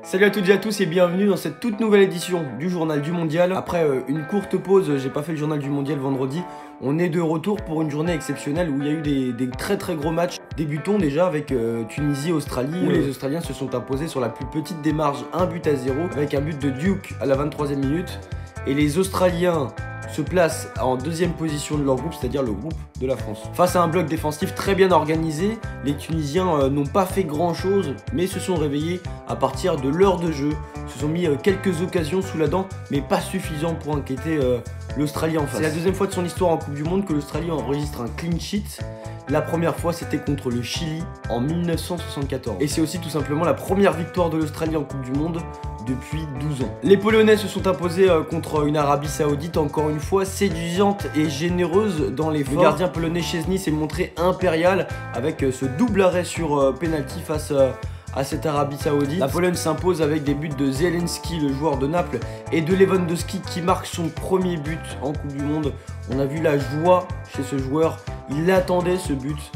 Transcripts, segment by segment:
Salut à toutes et à tous et bienvenue dans cette toute nouvelle édition du Journal du Mondial. Après une courte pause, j'ai pas fait le Journal du Mondial vendredi. On est de retour pour une journée exceptionnelle où il y a eu des très gros matchs. Débutons déjà avec Tunisie-Australie où les Australiens se sont imposés sur la plus petite des marges, 1-0 avec un but de Duke à la 23e minute. Et les Australiens se placent en deuxième position de leur groupe, c'est-à-dire le groupe de la France. Face à un bloc défensif très bien organisé, les Tunisiens n'ont pas fait grand-chose, mais se sont réveillés à partir de l'heure de jeu, se sont mis quelques occasions sous la dent, mais pas suffisant pour inquiéter l'Australie en face. C'est la deuxième fois de son histoire en Coupe du Monde que l'Australie enregistre un clean sheet. La première fois, c'était contre le Chili en 1974. Et c'est aussi tout simplement la première victoire de l'Australie en Coupe du Monde depuis 12 ans. Les Polonais se sont imposés contre une Arabie Saoudite encore une fois séduisante et généreuse dans l'effort. Le gardien polonais Szczęsny s'est montré impérial avec ce double arrêt sur penalty face à cette Arabie Saoudite. La Pologne s'impose avec des buts de Zielinski, le joueur de Naples, et de Lewandowski qui marque son premier but en Coupe du Monde. On a vu la joie chez ce joueur, il attendait ce but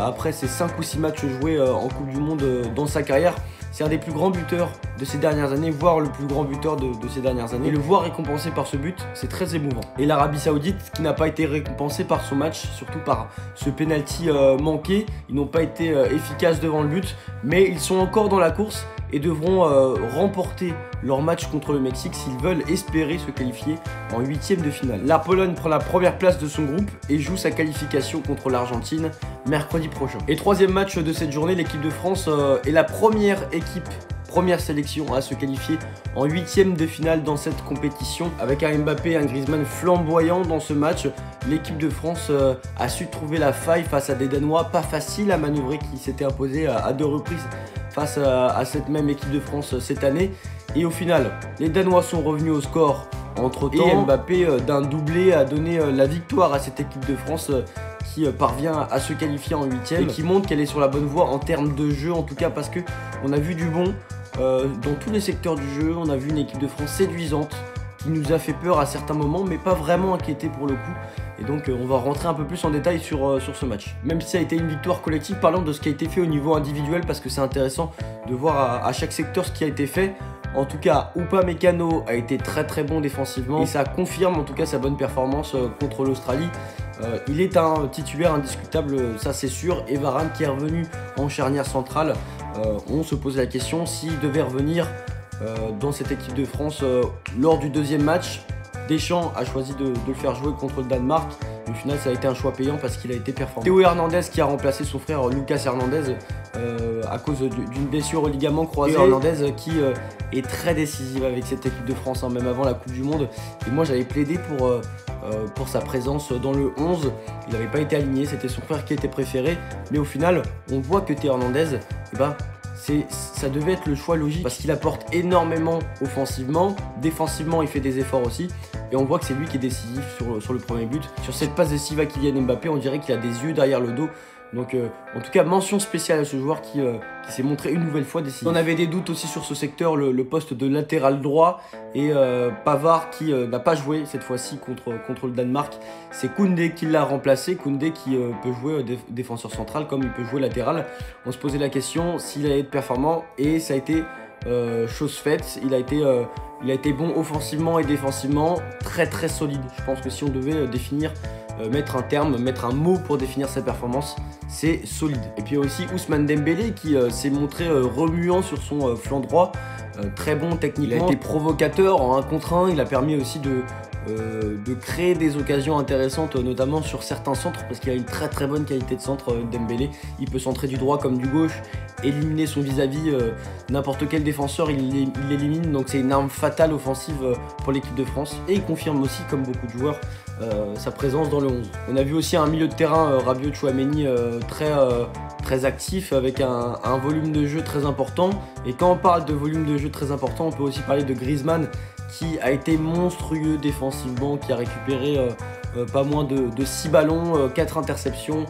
après ses 5 ou 6 matchs joués en Coupe du Monde dans sa carrière. C'est un des plus grands buteurs de ces dernières années, voire le plus grand buteur de ces dernières années. Et le voir récompensé par ce but, c'est très émouvant. Et l'Arabie Saoudite, qui n'a pas été récompensée par son match, surtout par ce penalty manqué, ils n'ont pas été efficaces devant le but, mais ils sont encore dans la course et devront remporter leur match contre le Mexique s'ils veulent espérer se qualifier en 8e de finale. La Pologne prend la première place de son groupe et joue sa qualification contre l'Argentine mercredi prochain. Et troisième match de cette journée, l'équipe de France est la première sélection à se qualifier en 8e de finale dans cette compétition. Avec un Mbappé et un Griezmann flamboyants dans ce match, l'équipe de France a su trouver la faille face à des Danois pas faciles à manœuvrer qui s'étaient imposés à 2 reprises face à cette même équipe de France cette année. Et au final, les Danois sont revenus au score entre-temps. Et Mbappé d'un doublé a donné la victoire à cette équipe de France qui parvient à se qualifier en 8e et qui montre qu'elle est sur la bonne voie en termes de jeu, en tout cas parce que on a vu du bon dans tous les secteurs du jeu. On a vu une équipe de France séduisante qui nous a fait peur à certains moments mais pas vraiment inquiété pour le coup. Et donc on va rentrer un peu plus en détail sur ce match. Même si ça a été une victoire collective, parlons de ce qui a été fait au niveau individuel parce que c'est intéressant de voir à chaque secteur ce qui a été fait. En tout cas, Upamecano a été très bon défensivement et ça confirme en tout cas sa bonne performance contre l'Australie. Il est un titulaire indiscutable, ça c'est sûr. Et Varane qui est revenu en charnière centrale. On se pose la question s'il devait revenir dans cette équipe de France lors du deuxième match. Deschamps a choisi de le faire jouer contre le Danemark. Au final, ça a été un choix payant parce qu'il a été performant. Théo Hernandez qui a remplacé son frère Lucas Hernandez à cause d'une blessure au ligament croisé. Théo Hernandez qui est très décisive avec cette équipe de France, hein, même avant la Coupe du Monde. Et moi, j'avais plaidé pour sa présence dans le 11. Il n'avait pas été aligné, c'était son frère qui était préféré. Mais au final, on voit que Théo Hernandez, ça devait être le choix logique parce qu'il apporte énormément offensivement, défensivement il fait des efforts aussi et on voit que c'est lui qui est décisif sur le premier but. Sur cette passe décisive à Kylian Mbappé, on dirait qu'il a des yeux derrière le dos. Donc en tout cas mention spéciale à ce joueur qui s'est montré une nouvelle fois décisif. On avait des doutes aussi sur ce secteur, le poste de latéral droit et Pavard qui n'a pas joué cette fois-ci contre le Danemark. C'est Koundé qui l'a remplacé, Koundé qui peut jouer défenseur central comme il peut jouer latéral. On se posait la question s'il allait être performant et ça a été chose faite. Il a été bon offensivement et défensivement, très solide. Je pense que si on devait définir mettre un mot pour définir sa performance, c'est solide. Et puis aussi Ousmane Dembélé qui s'est montré remuant sur son flanc droit, très bon techniquement. Il a été provocateur en 1 contre 1, il a permis aussi de créer des occasions intéressantes, notamment sur certains centres, parce qu'il a une très bonne qualité de centre, Dembélé. Il peut centrer du droit comme du gauche, éliminer son vis-à-vis, n'importe quel défenseur, il l'élimine, donc c'est une arme fatale offensive pour l'équipe de France. Et il confirme aussi, comme beaucoup de joueurs, sa présence dans le 11. On a vu aussi un milieu de terrain, Rabiot Tchouaméni, très actif, avec un volume de jeu très important. Et quand on parle de volume de jeu très important, on peut aussi parler de Griezmann, qui a été monstrueux défensivement, qui a récupéré pas moins de 6 ballons, 4 interceptions.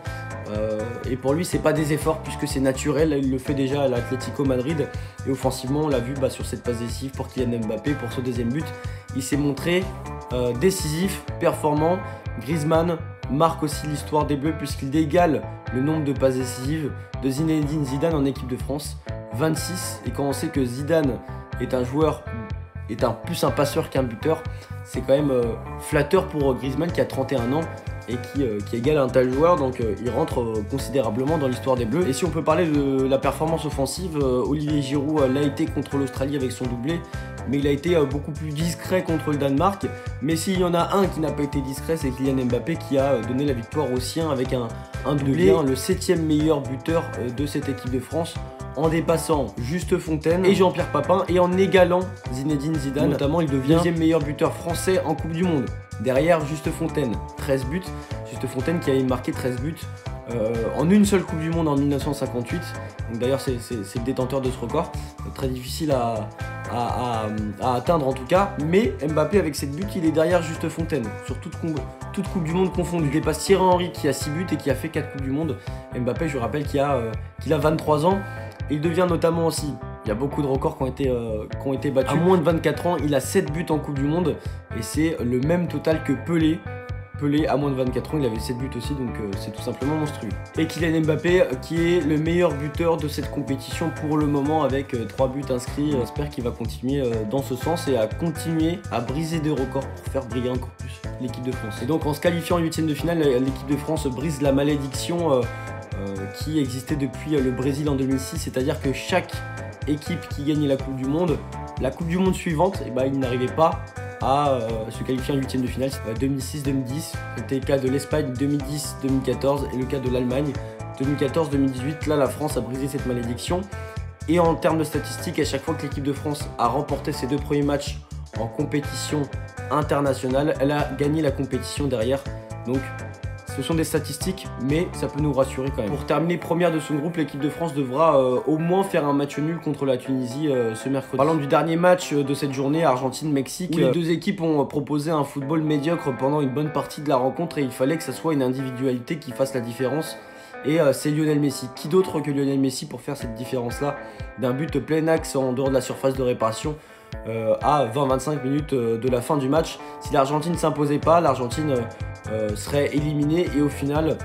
Et pour lui, c'est pas des efforts puisque c'est naturel, il le fait déjà à l'Atlético Madrid. Et offensivement, on l'a vu sur cette passe décisive pour Kylian Mbappé, pour ce deuxième but. Il s'est montré décisif, performant. Griezmann marque aussi l'histoire des Bleus puisqu'il égale le nombre de passes décisives de Zinedine Zidane en équipe de France. 26. Et quand on sait que Zidane est un joueur, plus un passeur qu'un buteur, c'est quand même flatteur pour Griezmann qui a 31 ans et qui égale un tel joueur, donc il rentre considérablement dans l'histoire des Bleus. Et si on peut parler de la performance offensive, Olivier Giroud l'a été contre l'Australie avec son doublé, mais il a été beaucoup plus discret contre le Danemark. Mais s'il y en a un qui n'a pas été discret, c'est Kylian Mbappé qui a donné la victoire aux siens avec un doublé, le 7e meilleur buteur de cette équipe de France, en dépassant Juste Fontaine et Jean-Pierre Papin et en égalant Zinedine Zidane. Notamment, il devient 2e meilleur buteur français en Coupe du Monde. Derrière Juste Fontaine, 13 buts. Juste Fontaine qui avait marqué 13 buts en une seule Coupe du Monde en 1958. D'ailleurs, c'est le détenteur de ce record. Très difficile à atteindre en tout cas. Mais Mbappé, avec 7 buts, il est derrière Juste Fontaine sur toute Coupe du Monde confondue. Il dépasse Thierry Henry qui a 6 buts et qui a fait 4 Coupes du Monde. Mbappé, je rappelle qu'il a 23 ans. Et il devient notamment aussi, il y a beaucoup de records qui ont été battus. À moins de 24 ans, il a 7 buts en Coupe du Monde. Et c'est le même total que Pelé. Pelé, à moins de 24 ans, il avait 7 buts aussi, donc c'est tout simplement monstrueux. Et Kylian Mbappé, qui est le meilleur buteur de cette compétition pour le moment, avec 3 buts inscrits. J'espère qu'il va continuer dans ce sens et à continuer à briser des records pour faire briller encore plus l'équipe de France. Et donc en se qualifiant en 8e de finale, l'équipe de France brise la malédiction qui existait depuis le Brésil en 2006, c'est-à-dire que chaque équipe qui gagnait la Coupe du Monde suivante, il n'arrivait pas à se qualifier en 8e de finale. 2006-2010, c'était le cas de l'Espagne, 2010-2014 et le cas de l'Allemagne. 2014-2018, là la France a brisé cette malédiction. Et en termes de statistiques, à chaque fois que l'équipe de France a remporté ses 2 premiers matchs en compétition internationale, elle a gagné la compétition derrière. Donc ce sont des statistiques, mais ça peut nous rassurer quand même. Pour terminer première de son groupe, l'équipe de France devra au moins faire un match nul contre la Tunisie ce mercredi. Parlant du dernier match de cette journée, Argentine-Mexique, les deux équipes ont proposé un football médiocre pendant une bonne partie de la rencontre et il fallait que ça soit une individualité qui fasse la différence. Et c'est Lionel Messi. Qui d'autre que Lionel Messi pour faire cette différence-là d'un but plein axe en dehors de la surface de réparation à 20-25 minutes de la fin du match. Si l'Argentine ne s'imposait pas, l'Argentine serait éliminée et au final,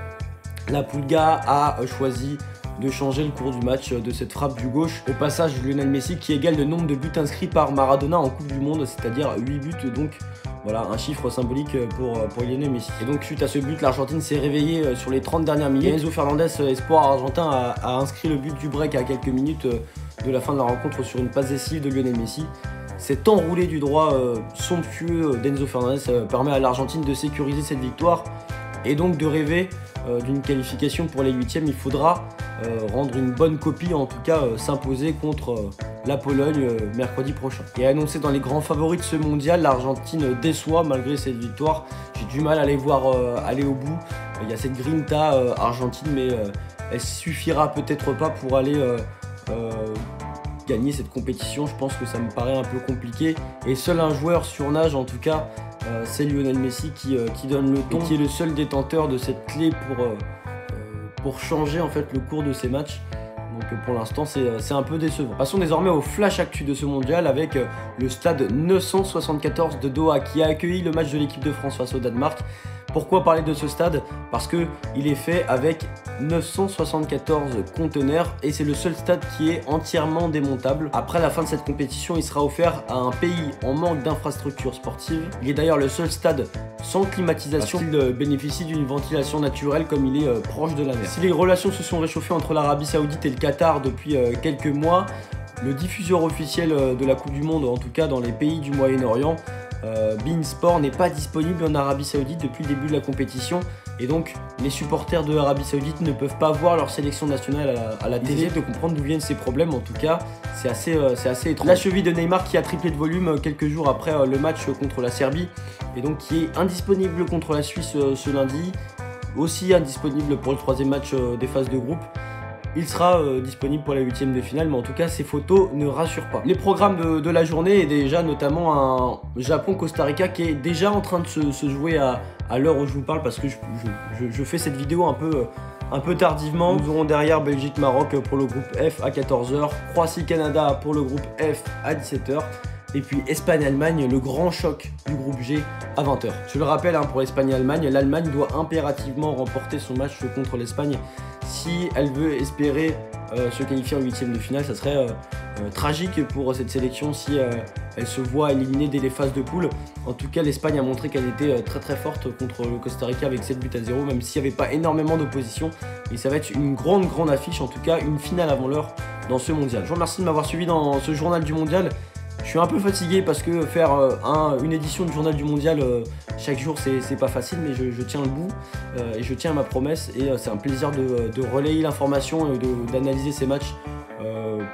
la Pulga a choisi de changer le cours du match de cette frappe du gauche. Au passage, Lionel Messi qui égale le nombre de buts inscrits par Maradona en Coupe du Monde, c'est-à-dire 8 buts, donc voilà, un chiffre symbolique pour Lionel Messi. Et donc suite à ce but, l'Argentine s'est réveillée sur les 30 dernières minutes. Et Enzo Fernandez, espoir argentin, a inscrit le but du break à quelques minutes de la fin de la rencontre sur une passe décisive de Lionel Messi. Cet enroulé du droit somptueux d'Enzo Fernandez permet à l'Argentine de sécuriser cette victoire et donc de rêver d'une qualification pour les 8e. Il faudra rendre une bonne copie, en tout cas s'imposer contre la Pologne mercredi prochain. Et annoncé dans les grands favoris de ce mondial, l'Argentine déçoit malgré cette victoire. J'ai du mal à les voir aller au bout. Il y a cette grinta argentine, mais elle suffira peut-être pas pour aller gagner cette compétition. Je pense que ça me paraît un peu compliqué. Et seul un joueur surnage, en tout cas, c'est Lionel Messi qui donne le ton, qui est le seul détenteur de cette clé pour changer en fait le cours de ces matchs. Donc pour l'instant c'est un peu décevant. Passons désormais au flash actu de ce mondial avec le stade 974 de Doha qui a accueilli le match de l'équipe de France face au Danemark. Pourquoi parler de ce stade? Parce qu'il est fait avec 974 conteneurs et c'est le seul stade qui est entièrement démontable. Après la fin de cette compétition, il sera offert à un pays en manque d'infrastructures sportives. Il est d'ailleurs le seul stade sans climatisation. Il bénéficie d'une ventilation naturelle comme il est proche de la mer. Si les relations se sont réchauffées entre l'Arabie Saoudite et le Qatar depuis quelques mois, le diffuseur officiel de la Coupe du Monde, en tout cas dans les pays du Moyen-Orient, beIN Sport, n'est pas disponible en Arabie Saoudite depuis le début de la compétition et donc les supporters de l'Arabie Saoudite ne peuvent pas voir leur sélection nationale à la télé. De comprendre d'où viennent ces problèmes, en tout cas c'est assez étrange. La cheville de Neymar qui a triplé de volume quelques jours après le match contre la Serbie et donc qui est indisponible contre la Suisse ce lundi, aussi indisponible pour le 3e match des phases de groupe. Il sera disponible pour la 8e de finale, mais en tout cas, ces photos ne rassurent pas. Les programmes de la journée est déjà notamment un Japon-Costa Rica qui est déjà en train de se jouer à l'heure où je vous parle parce que je fais cette vidéo un peu tardivement. Nous aurons derrière Belgique-Maroc pour le groupe F à 14 h, Croatie-Canada pour le groupe F à 17 h Et puis Espagne-Allemagne, le grand choc du groupe G à 20 h. Je le rappelle, hein, pour Espagne-Allemagne, l'Allemagne doit impérativement remporter son match contre l'Espagne si elle veut espérer se qualifier en huitième de finale. Ça serait tragique pour cette sélection si elle se voit éliminée dès les phases de poule. En tout cas, l'Espagne a montré qu'elle était très très forte contre le Costa Rica avec 7 buts à 0, même s'il n'y avait pas énormément d'opposition. Et ça va être une grande affiche, en tout cas une finale avant l'heure dans ce mondial. Je vous remercie de m'avoir suivi dans ce journal du mondial. Je suis un peu fatigué parce que faire une édition du journal du mondial chaque jour c'est pas facile, mais je tiens le bout et je tiens à ma promesse, et c'est un plaisir de relayer l'information et d'analyser ces matchs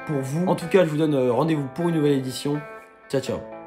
pour vous. En tout cas, je vous donne rendez-vous pour une nouvelle édition. Ciao ciao.